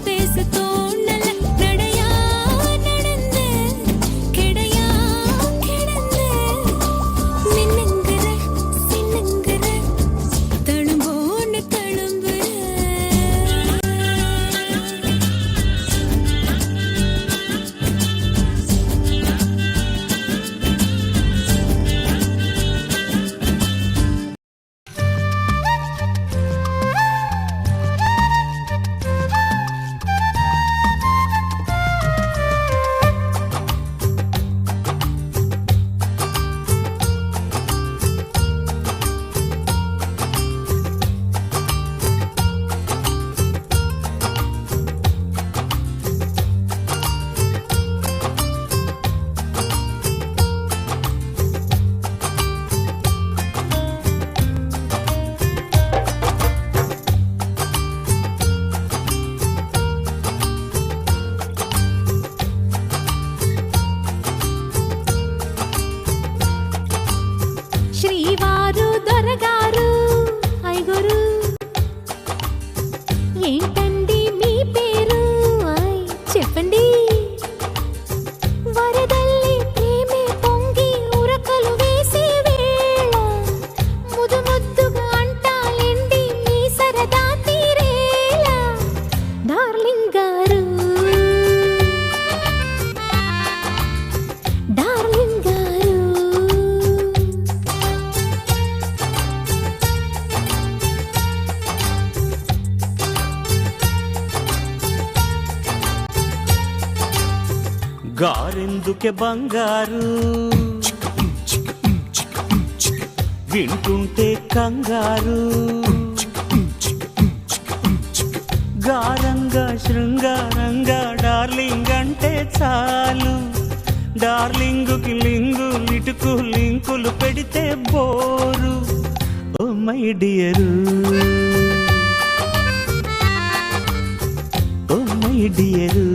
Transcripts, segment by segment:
பேச ఏంటండి మీ పేరు చెప్పండి. వరదల్లి ప్రేమే పొంగి ఉరకలు వేసే వేళ ముదు ముద్దుగా అంటాలేండి మీ సరదా తీరేలా. డార్లింగ్ గారు డార్లింగ్ గారు గారెందుకే బంగారు వింటుంటే కంగారు. గారంగా శృంగారంగా డార్లింగ్ అంటే చాలు. డార్లింగుకి లింగు లిటుకు లింకులు పెడితే bore. Oh my dear oh my dear.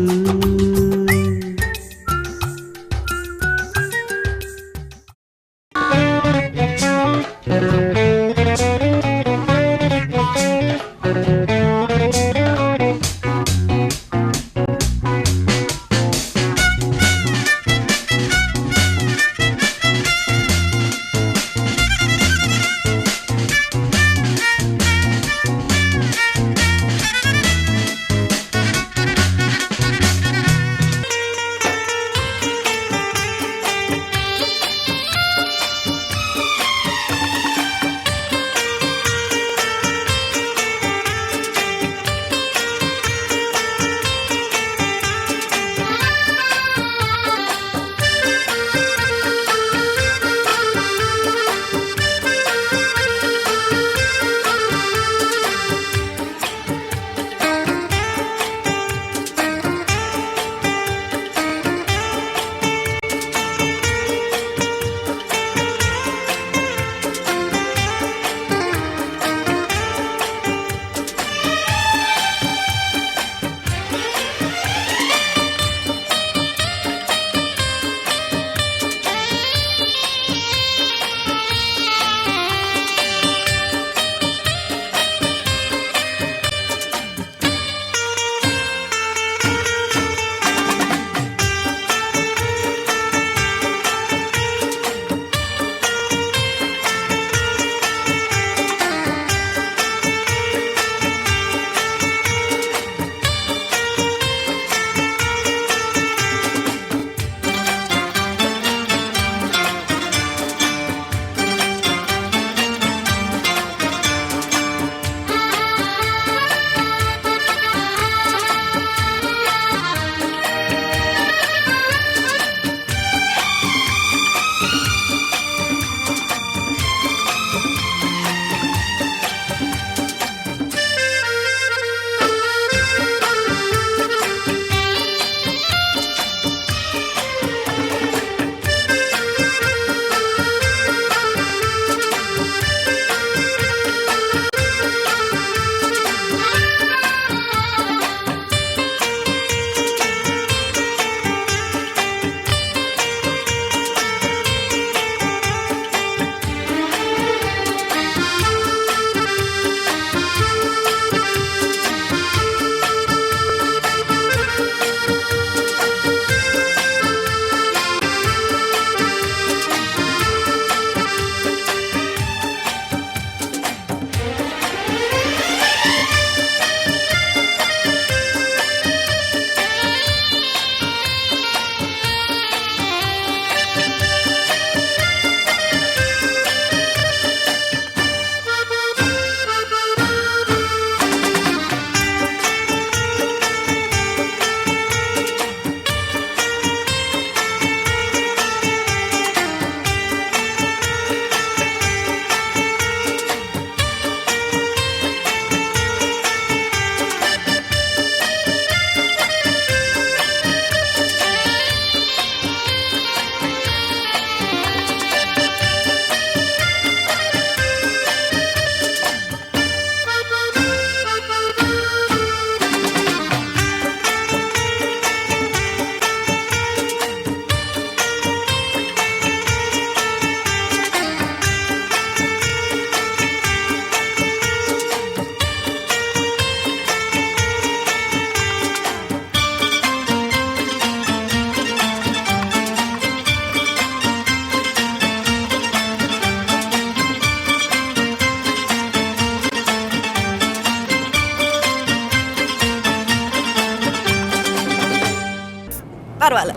பரவாயில்ல.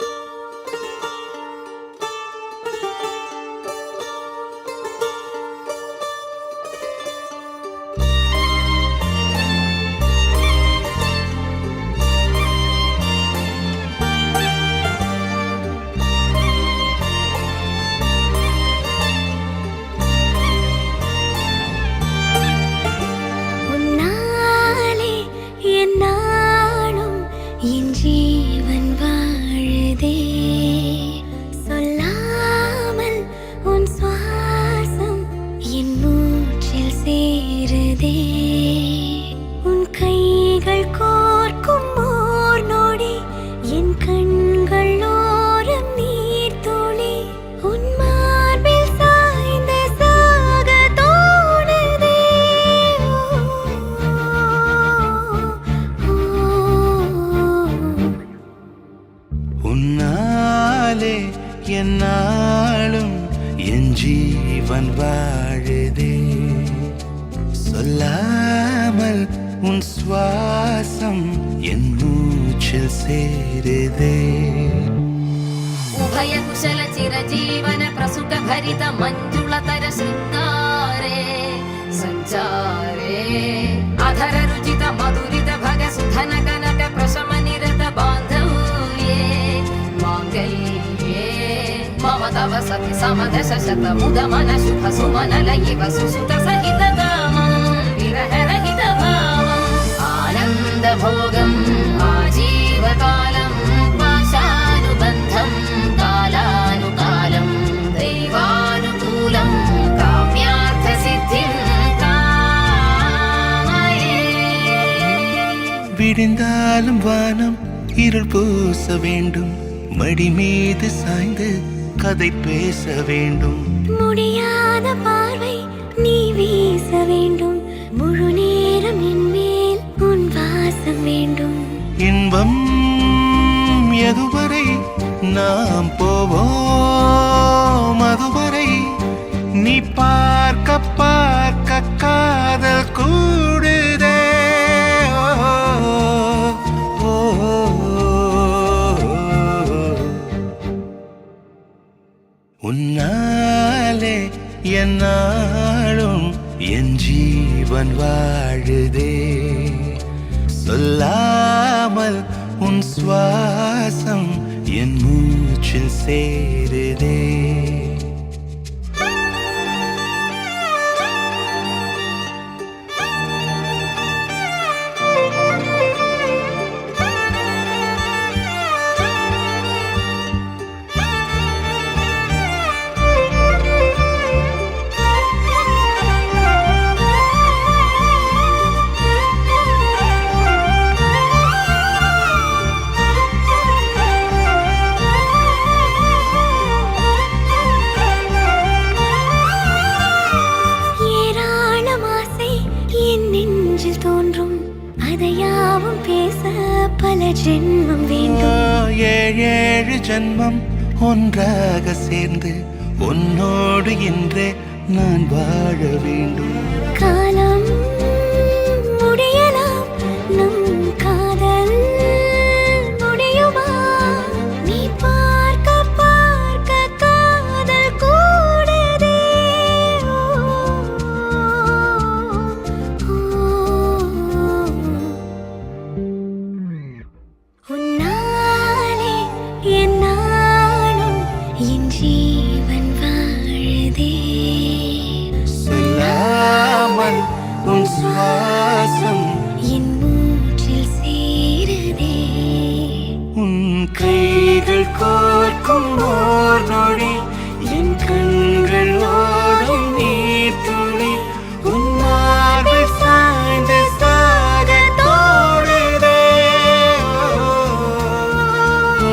உன்னாலே என் நாளும் என் ஜீவன் வாழுதே. சொல்லாமல் உன் சுவாசம் என் மூச்சில் சேருதே. உன் கைகள் கோர்க்கும் ஓர் நொடி என் கண்கள் ஓரம் நீர் துளி. உன் மார்பில் சாய்ந்து சாக தோணுதே. உன்னாலே என்னாலும் என் ஜீவன் வாழுதே. சொல்லாமல் உன் சுவாசம் என் மூச்சில் சேருதே. उभय कुशल चिरजीवन प्रसुख भरित मञ्जुलतर शृङ्गारे सञ्चारे अधर रुचित मधुरित भग सुधन कनक प्रशम निरत बान्धव्ये माङ्गल्ये मम तव सति समदश शत मुद मन शुभ सुमन लयिव सुसुत सहित कामं विरह रहित भावम् आनन्द भोगम् आजीवकालं पाशानुबन्धं कालानुकालं दैवानुकूलं काम्यार्थसिद्धिं कामये. விடிந்தாலும் வானம் இருள் பூச வேண்டும். மடி மீது சாய்ந்து கதை பேச வேண்டும். முடியாத பார்வை நீ வீச வேண்டும். முழு நேரம் என் மேல் உன் வாசம் வேண்டும். இன்பம் எதுவரை நாம் போவோம் அதுவரை நீ பார்க்க பார்க்க காதல் கூடுதே. ஓ, ஓ, உன்னாலே என்னாலும் என் ஜீவன் வாழுதே. சொல்லாமல் உன் சுவாசம் என் மூச்சில் சேருதே. ஏராளம் ஆசை என் நெஞ்சில் தோன்றும். அதையாவும் பேச பல ஜென்மம் வேண்டும். ஏழு ஜென்மம் ஒன்றாக சேர்ந்து உன்னோடு இன்றே நான் வாழ வேண்டும். காலம் முடியலாம் நம் காதல் முடியுமா? நீ பார்க்க பார்க்க காதல் கூடுதே. உன்னாலே என் நாளும் என் ஜீவன் வாழுதே. சொல்லாமல் உன் சுவாசம் என் மூச்சில் சேருதே. உன் கைகள் கோர்க்கும் ஓர் நொடி என் கண்கள் ஓடும் நீர் துளி. உன் மார்பில் சாய்ந்து சாக தோணுதே. ஓ, ஓ, ஓ.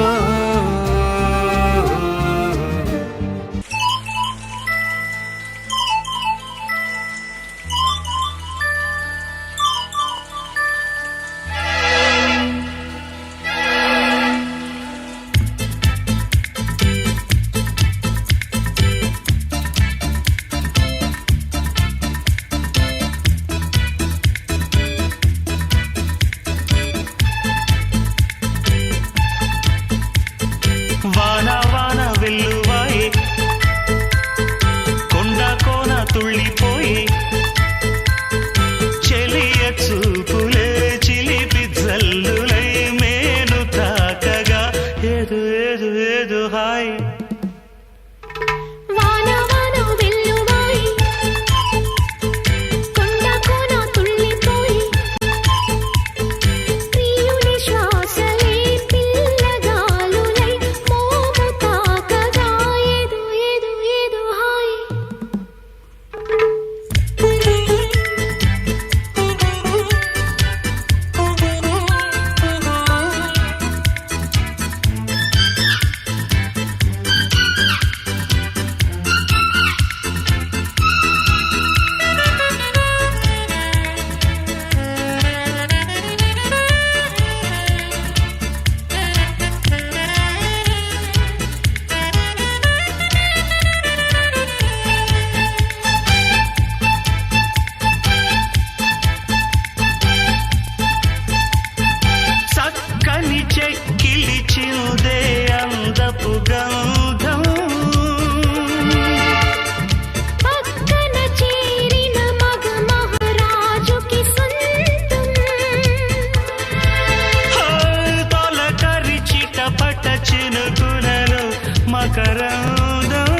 మకరందం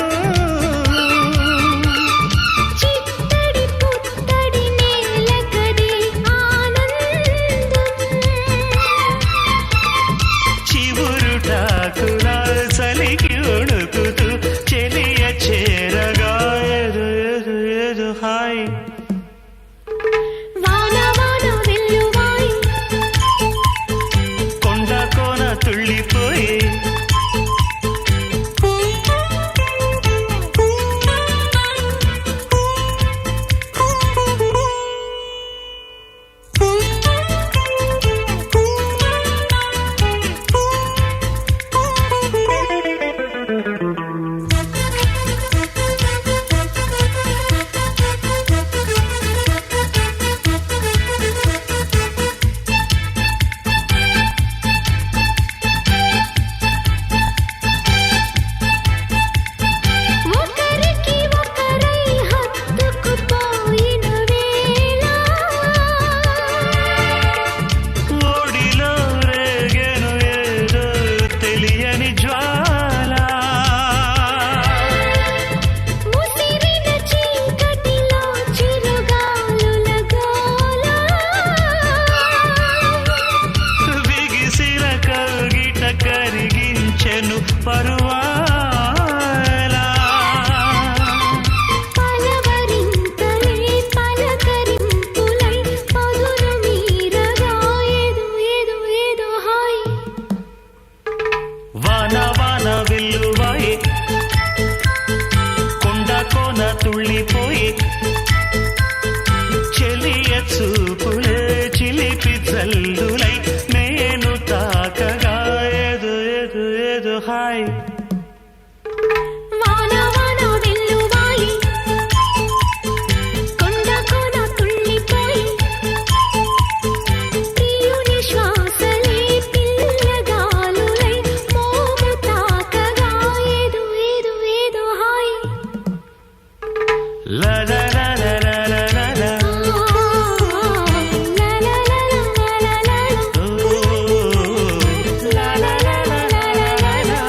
చిత్తడి పుత్తడి నేలకది ఆనందం చివురుటాకుల సలికి ఉణుకుతూ చెలియ చేరగా ఏదో ఏదో ఏదో హాయ్ వాన వాన వెల్లువాయి కొండ కోన తుళ్ళిపోయి ఒకరికి ఒకరై హత్తుకుపోయిన వేళ ఓడిలో రేగెను ఏదో తెలియని జ్వాల ముసిరిన చీకటిలో చిరుగాలుల గోల బిగిసిన కౌగిట కరిగించెను పరువాల పలవరింతలే పలకరింపులై పదును మీరగా ఏదో ఏదో ఏదో హాయ్ వాన వాన వెల్లువాయి కొండ కోన తుళ్ళిపోయి చెలియ చూపులే చిలిపి జల్లులై నేను తాకగా ఏదో ఏదో ఏదో హాయ్ వాన వాన వెల్లువాయి కొండ కోన తుళ్ళిపోయి ప్రియుని శ్వాసలే పిల్లగాలులై మోము తాకగా ఏదో ఏదో ఏదో హాయ్ లా లా లా లా లా లా లా లా. లా లా లా లా లా లా ఓ, లా లా లా లా లా లా లా లా.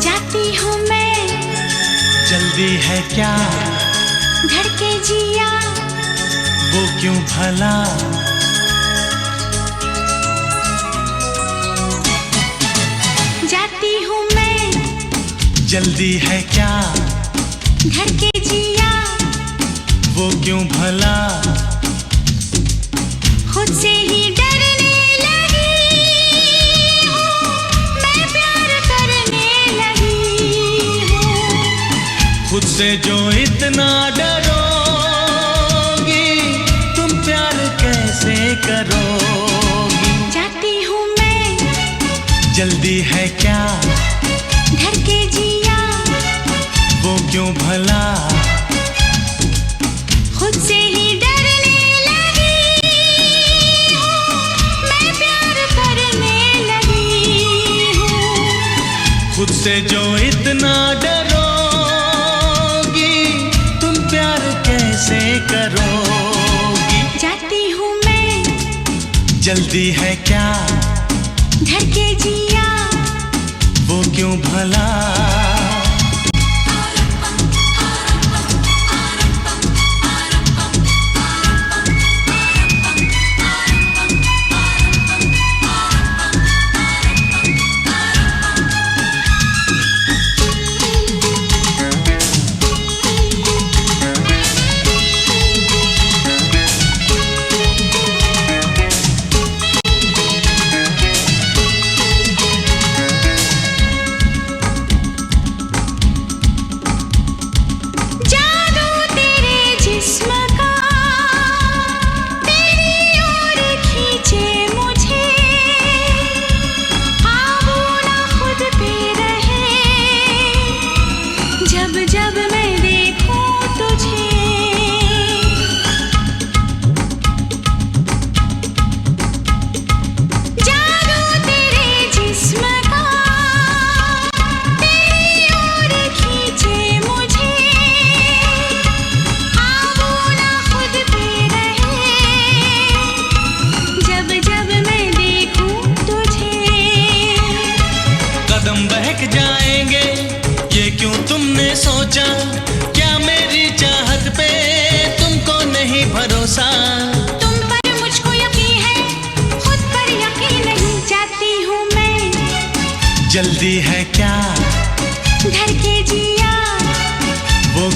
जाती हूँ मैं जल्दी है क्या धड़के जिया वो क्यों भला जाती हूँ मैं जल्दी है क्या धड़के जिया वो क्यों भला खुद से ही डरने लगी हूँ मैं प्यार करने लगी हूँ खुद से जो इतना डरोगी तुम प्यार कैसे करोगी जाती हूँ मैं जल्दी है क्या धड़के जिया वो क्यों भला खुद से ही डरने लगी हूँ मैं प्यार करने लगी हूँ खुद से जो इतना डरोगी तुम प्यार कैसे करोगी जाती हूँ मैं जल्दी है क्या धड़के जिया वो क्यों भला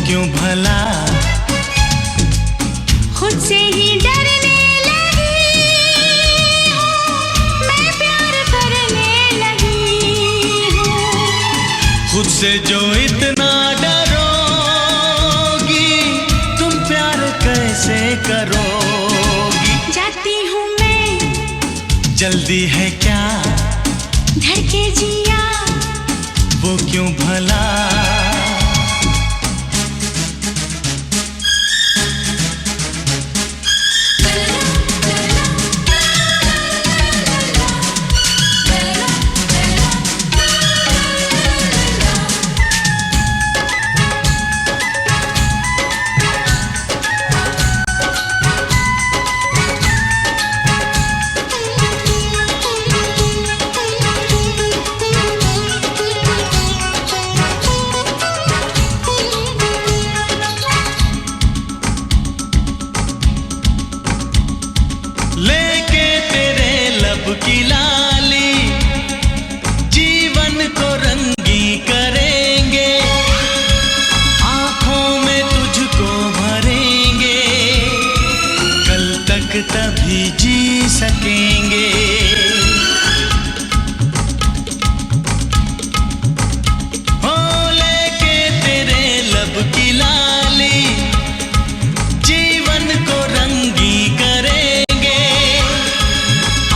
क्यों भला खुद से ही डरने लगी हूँ, मैं प्यार करने लगी हूँ। खुद से जो इतना डरोगी तुम प्यार कैसे करोगी। जाती हूँ मैं, जल्दी है क्या धड़के जिया वो क्यों भला। लेके तेरे लब की लाली जीवन को रंगी करेंगे, आंखों में तुझको भरेंगे, कल तक तभी जी सकेंगे। हो लेके तेरे लब की लाली जीवन को रंगी करेंगे,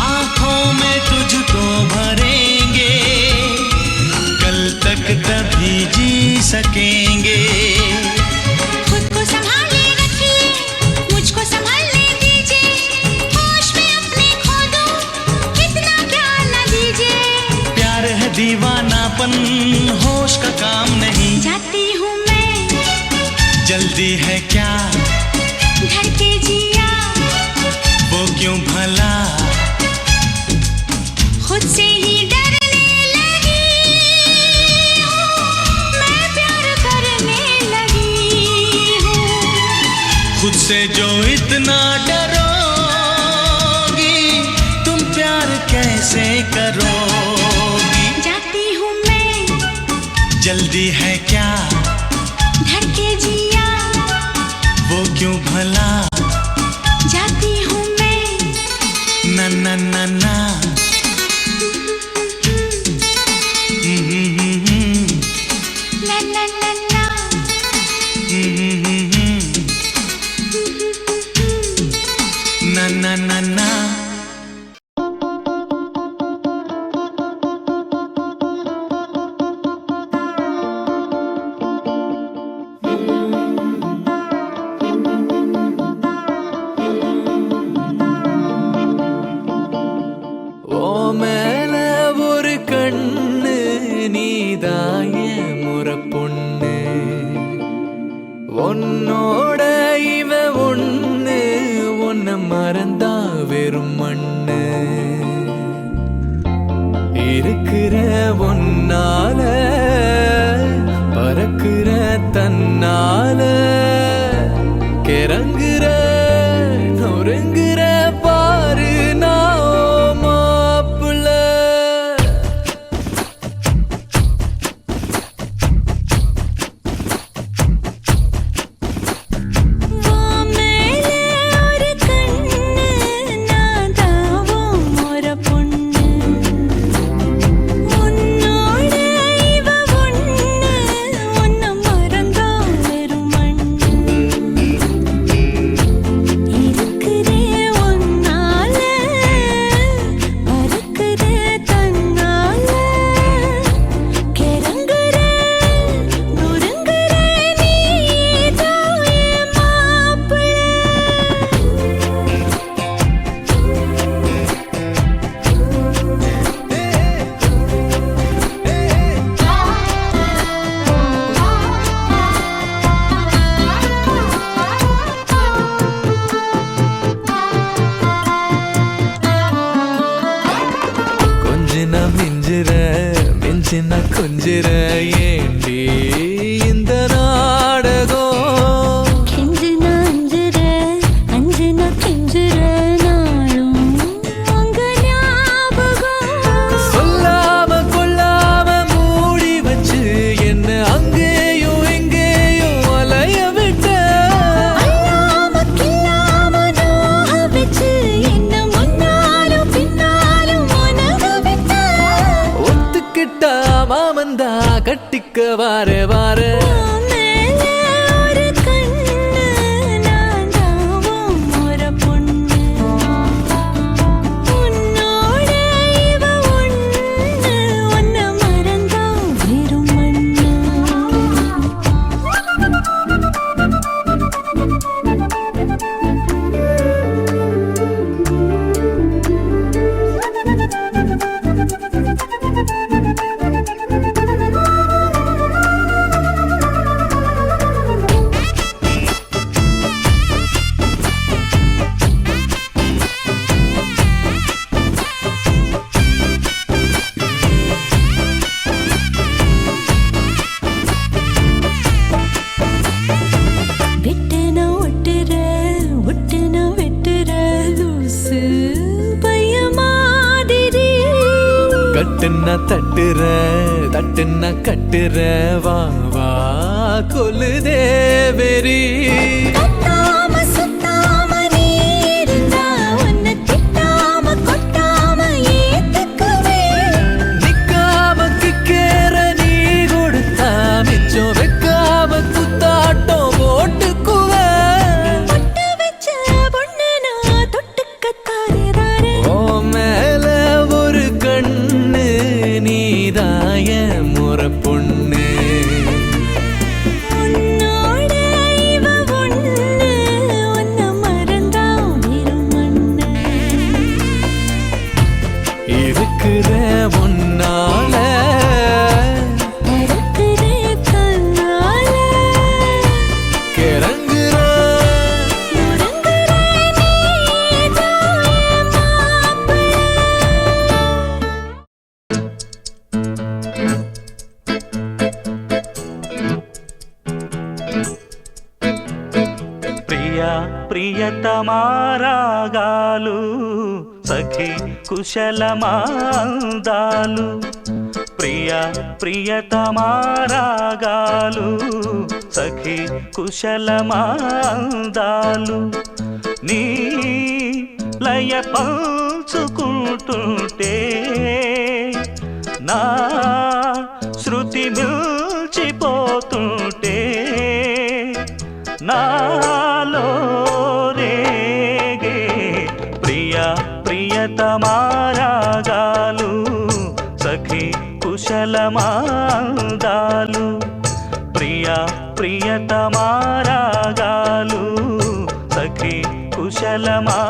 आंखों में तुझको भरेंगे, कल तक तभी जी सकेंगे। खुद को संभाले रखिए, मुझको संभालने दीजिए, होश में अपने खो दूं, इतना प्यार न दीजिए। प्यार है दीवानापन, होश का काम नहीं। जाती हूँ मैं, जल्दी है क्या धड़के जिया वो क्यों भला। खुद से ही डरने लगी हूँ, मैं प्यार करने लगी हूँ। खुद से जो इतना डरोगी तुम प्यार कैसे करोगी। जाती हूँ मैं, जल्दी है क्या धड़के जिया वो क्यों भला। जाती हूँ मैं, ना ना ना ना ला ला ला ला। ना ना ना ना। ஓ மேல ஒரு கண்ணு நீதாய முறை பொண்ணு, உன்னோட இவ ஒண்ணு, உன்னை மறந்தா வெறும் மண்ணு. இருக்கிற ஒன்னால பறக்கிற தன்னால, கிறங்குற நொறுங்குற பாரு நான் மாப்பிள்ள. வா மேலே ஒரு கண்ணு, நான் தாவும் ஒரு பொண்ணு, உன்னோட இவ ஒண்ணு, உன்னை மறந்தா வெறும் மண்ணு. இருக்கிறே ஒன்னால பறக்குற தன்னால, கிறங்குற நொறுங்குற நீதான் என் மாப்பிள்ளை. கொஞ்சின மிஞ்சிற மிஞ்சின கொஞ்சிற, ஏண்டி இந்த நாடகம். கெஞ்சின அஞ்சுற, அஞ்சின கெஞ்சுற, நாளும் உங்க ஞாபகம். சொல்லாம கொள்ளாம மூடி வச்சு என்ன அங்கேயும் எங்கேயும் அலைய வார வார மேல ஒரு கண்ணு நான் தாவும் ஒரு பொண்ணு உன்னோட இவ ஒண்ணு உன்னை மறந்தா வெறும் மண்ணு வெட்டுனா ஒட்டுற ஒட்டுனா வெட்டுற லூசு பைய மாதிரி கட்டுன்னா தட்டுற தட்டுன்னா கட்டுற வா வா கொல்லுதே வெறி கத்தாம சுத்தாம நீ இருந்தா உன்னை திட்டாம கொட்டாம ஏத்துக்குவேன் நிக்காம கிக்கேற நீ கொடுத்தா மிச்சம் வைக்காம குத்தாட்டம் போட்டுக்குவ பொட்டு வச்ச பொண்ணு நான் தொட்டுக்கத்தாரே ஓ மேல ஒரு கண்ணு நீதாய முறை பொண்ணு உன்னோட இவ ஒண்ணு உன்னை மறந்தா வெறும் மண்ணு இருக்கிற முன்னால பறக்குதே கண்ணால கிறங்குற முடங்குற நீதான் மாப்பிள்ளை ప్రియా ప్రియతమారాగాలు సఖి కుశలమాందాలు ప్రియా ప్రియతమారాగాలు సఖి కుశలమాందాలు నీ లయ పంచుకుంటుంటే నా శృతి మిల్చిపోతుంటే నాలో రేగే ప్రియా ప్రియతమారాగాలు సఖి కుశలమాందాలు ప్రియా ప్రియతమారాగాలు సఖి కుశలమాందాలు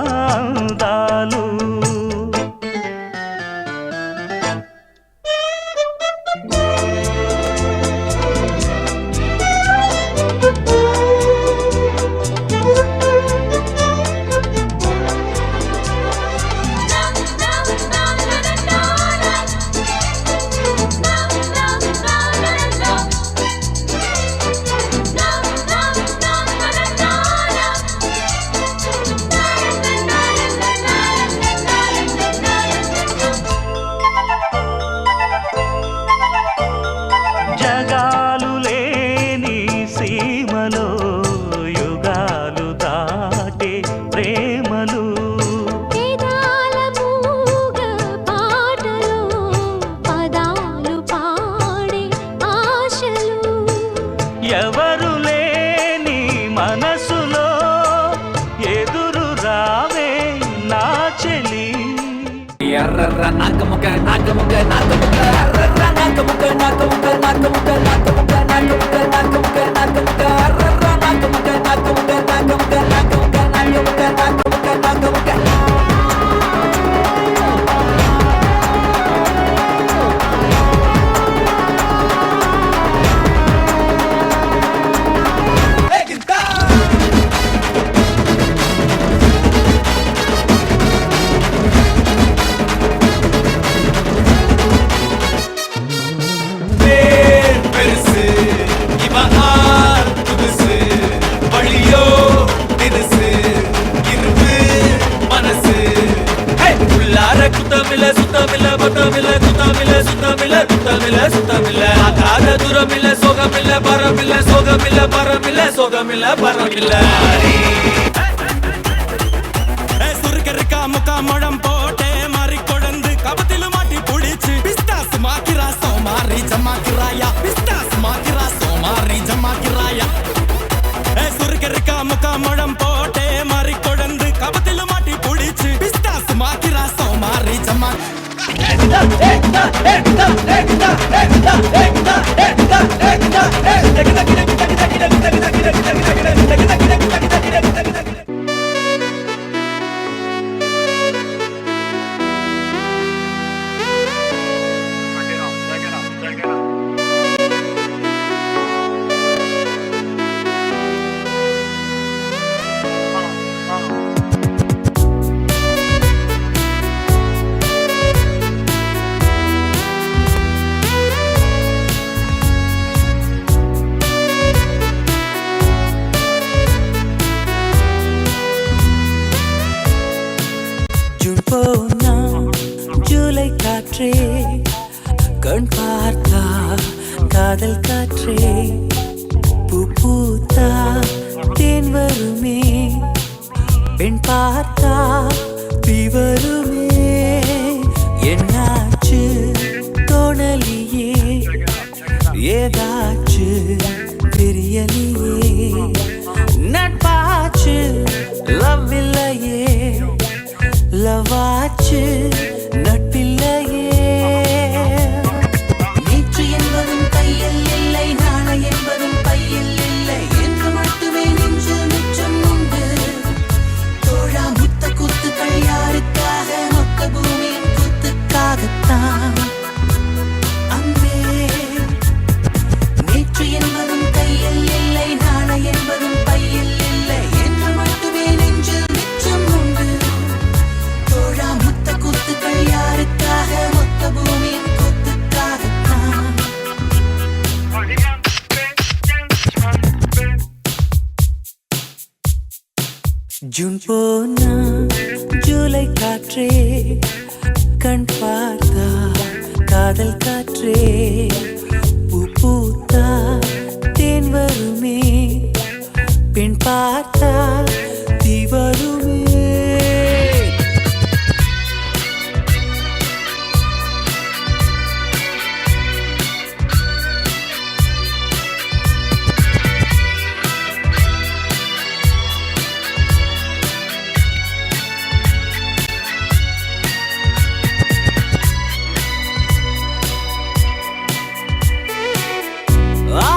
జగాలు లేని సీమలో యుగాలు దాటే ప్రేమలు వేదాల మూగ పాటలు పదాలు పాడే ఆశలు ఎవరు లేని మనసులో ఎదురు రావే నా చెలి ఎర్రర్ర నాకముక నాకముక నాకముక ఎర్రర్ర నాకముక నాకముక నాకముక నాకముక నాకముక నాకముక నాకముక ఎర్రర్ర నాకముక నాకముక నాకముక నాకముక నాకముక నాకముక నాకముక பெருசு இவ ஆர் புதுசு வழியோ தினுசு இருப்பு மனசு உள்ளார குத்தமில்ல சுத்தமில்ல பத்தமில்ல குத்தமில்ல சுத்தமில்ல குத்தமில்ல சுத்தமில்ல ஆகாத தூரமில்ல சோகமில்ல பரமில்ல சோகமில்ல பரமில்ல சோகமில்ல பரமில்ல சுருக்கருக்கா முக்கா முழம் போட்டே மாறி கொழுந்து கபத்தில மாட்டி புடிச்சு பிஸ்தாஸ் மாக்கிரா சோமாரி ஜமாக்கிராயா பிஸ்தாஸ் மாத்தி போனா ஜூலை காற்றே கண் பார்த்தா காதல் காற்றே பூ பூத்தா தேன் வருமே பெண் பார்த்தா தீ வருமே என்னாச்சு தோணலியே ஏதாச்சு தெரியலையே நட்பாச்சு லவ் இல்லையே லவாச்சு நட்பில்லையே நேற்று என்பதும் கையில் இல்லை நாளை என்பதும் பையில் இல்லை என்று மட்டுமே நெஞ்சில் மிச்சம் உண்டு தோழா முத்த கூத்துக்கள் யாருக்காக மொத்த பூமியின் கூத்துக்காகத்தான் அன்பே நேற்று என்பதும் கையில் இல்லை நாளை என்பதும் பையில் இல்லை என்று மட்டுமே நெஞ்சில் மிச்சம் உண்டு முத்த கூத்துக்கள் யாருக்காக மொத்த பூமியின் கூத்துக்காகத்தான் ஜூன் போனா ஜூலை காற்றே கண் பார்த்தா காதல் காற்றே பூ பூத்தா தேன் வருமே பெண் பார்த்தா தீ வருமே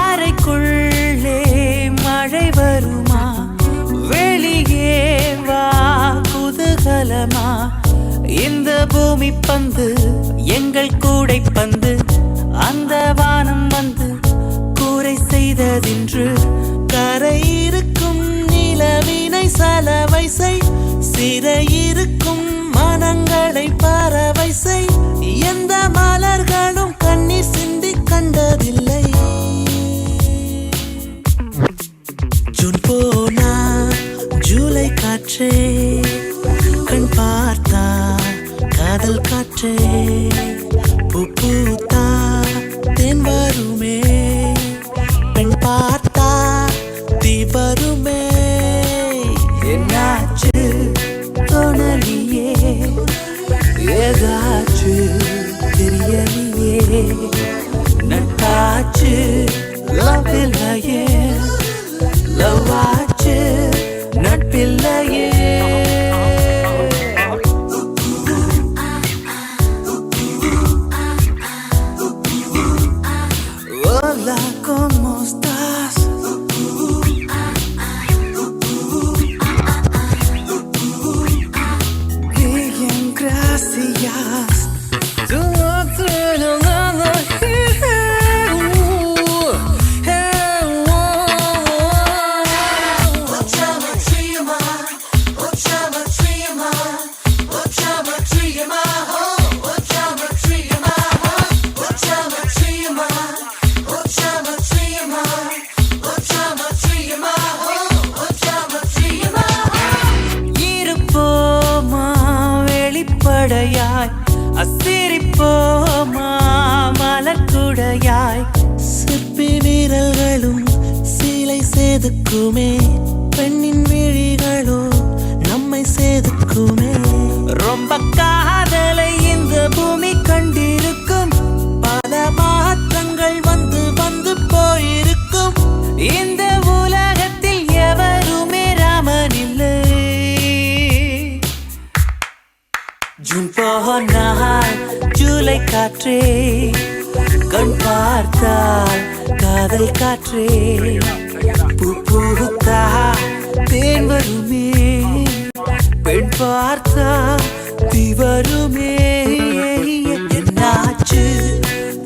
அறைக்குள்ளே மழை வருமா வெளியே வா குதூகலமா இந்த பூமி பந்து எங்கள் கூடை பந்து அந்த வானம் வந்து கூரை செய்ததென்று கரை இருக்கும் நிலவினை சலவை செய் சிறையிருக்கும் மனங்களை பறவை செய் எந்த மலர்களும் கண்ணீர் சிந்தி கண்டதில்லை ஜூன் போனா ஜூலை காற்றே கண் பார்த்தா காதல் காற்றே பூ பூத்தா தேன் வருமே பெண் பார்த்தா தீ வருமே என்னாச்சு தோணலியே ஏதாச்சு தெரியலையே நட்டாச்சு லவ் இல்லையே லவாச்சு நட்பில்லையே Hola, ¿cómo estás? Bien, gracias. Tú no tienes nada வெளிப்படையாய் அசிரிப்போமா மலக்குடையாய் சிற்பி வீரர்களும் சீலை செதுக்குமே பெண்ணின் விழிகளோ நம்மை செதுக்குமே ரொம்ப காதலை இந்த பூமி கண்டிருக்கும் பல மாற்றங்கள் வந்து வந்து போயிருக்கும் இந்த உலகத்தில் எவருமே ராமன் இல்லை ஜூன் போனால் ஜூலை காற்று காற்றே கண் பார்த்தால் காதல் காற்றே பூ பூத்தா தேன் வருமே பெண் பார்த்தா தீ வருமே என்னாச்சு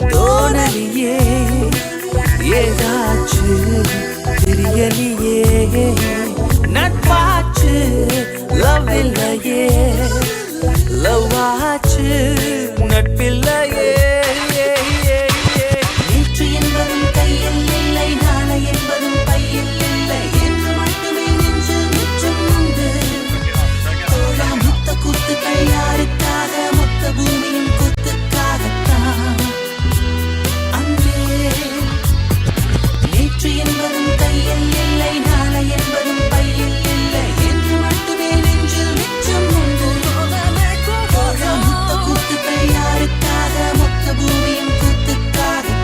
தோணலியே ஏதாச்சு தெரியலையே நட்பாச்சு லவ் இல்லையே லவ் ஆச்சு நட்பில்லையே நேற்று என்பதும் கையில் இல்லை நாளை என்பதும் பையில் இல்லை என்று மட்டுமே நெஞ்சில் மிச்சம் உண்டு தோழா முத்த குத்துக்கள் யாருக்காக மொத்த பூமியின் குத்துக்காகத்தான் அன்பே நேற்று என்பதும் கையில் இல்லை நாளை என்பதும் பையில் இல்லை என்று மட்டுமே நெஞ்சில் மிச்சம் உண்டு தோழா முத்த குத்துக்கள் யாருக்காக மொத்த பூமியின் குத்துக்காகத்தான்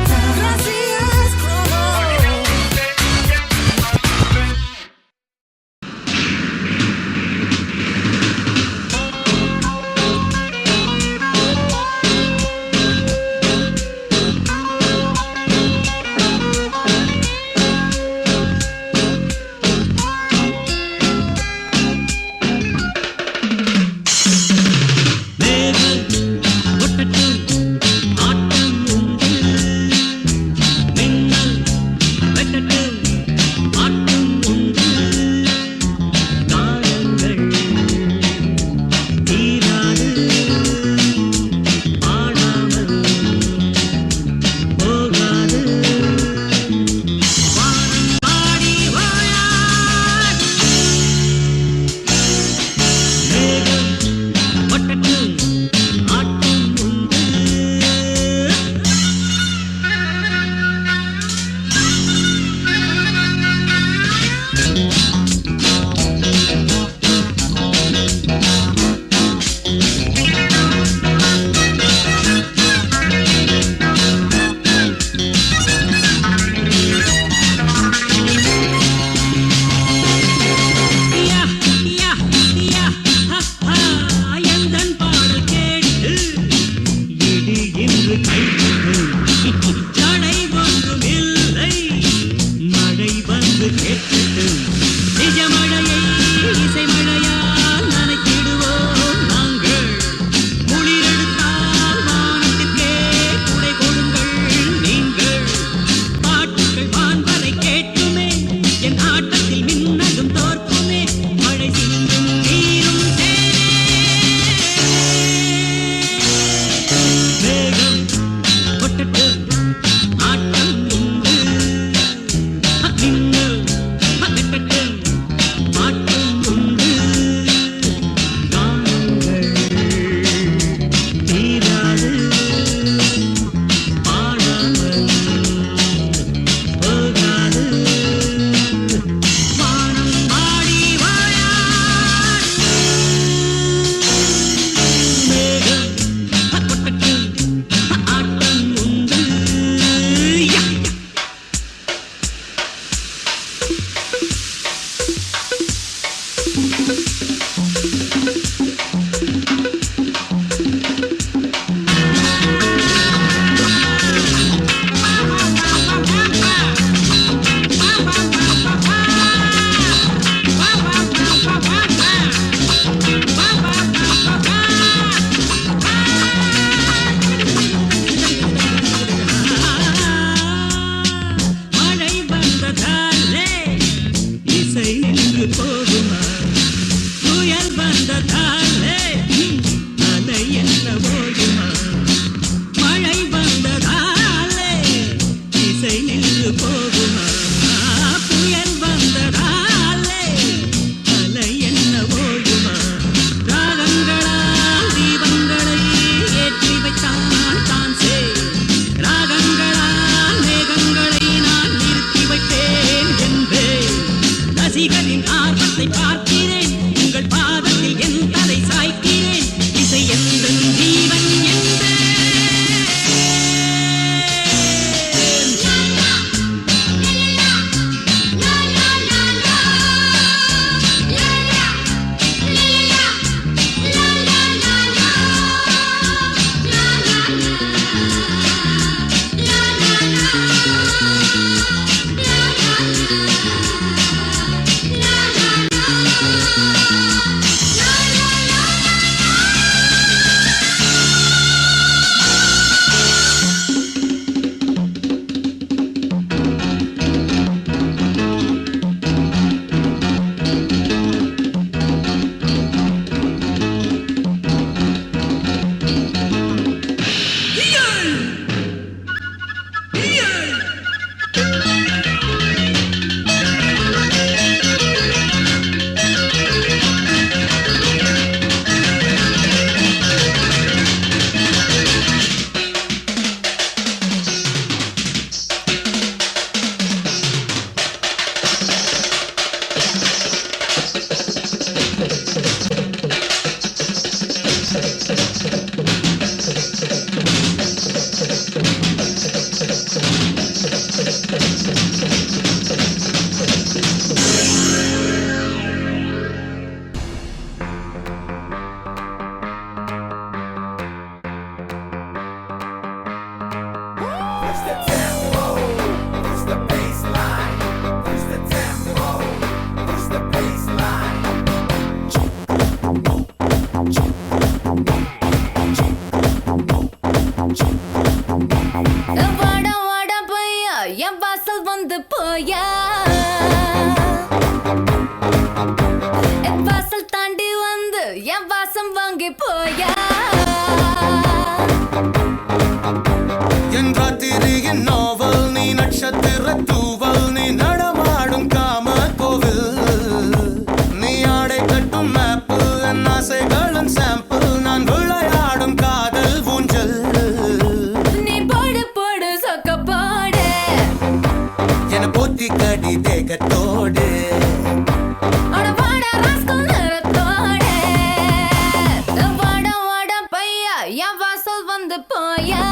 வாசல் வந்து போயா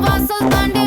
வாசல் தாண்டி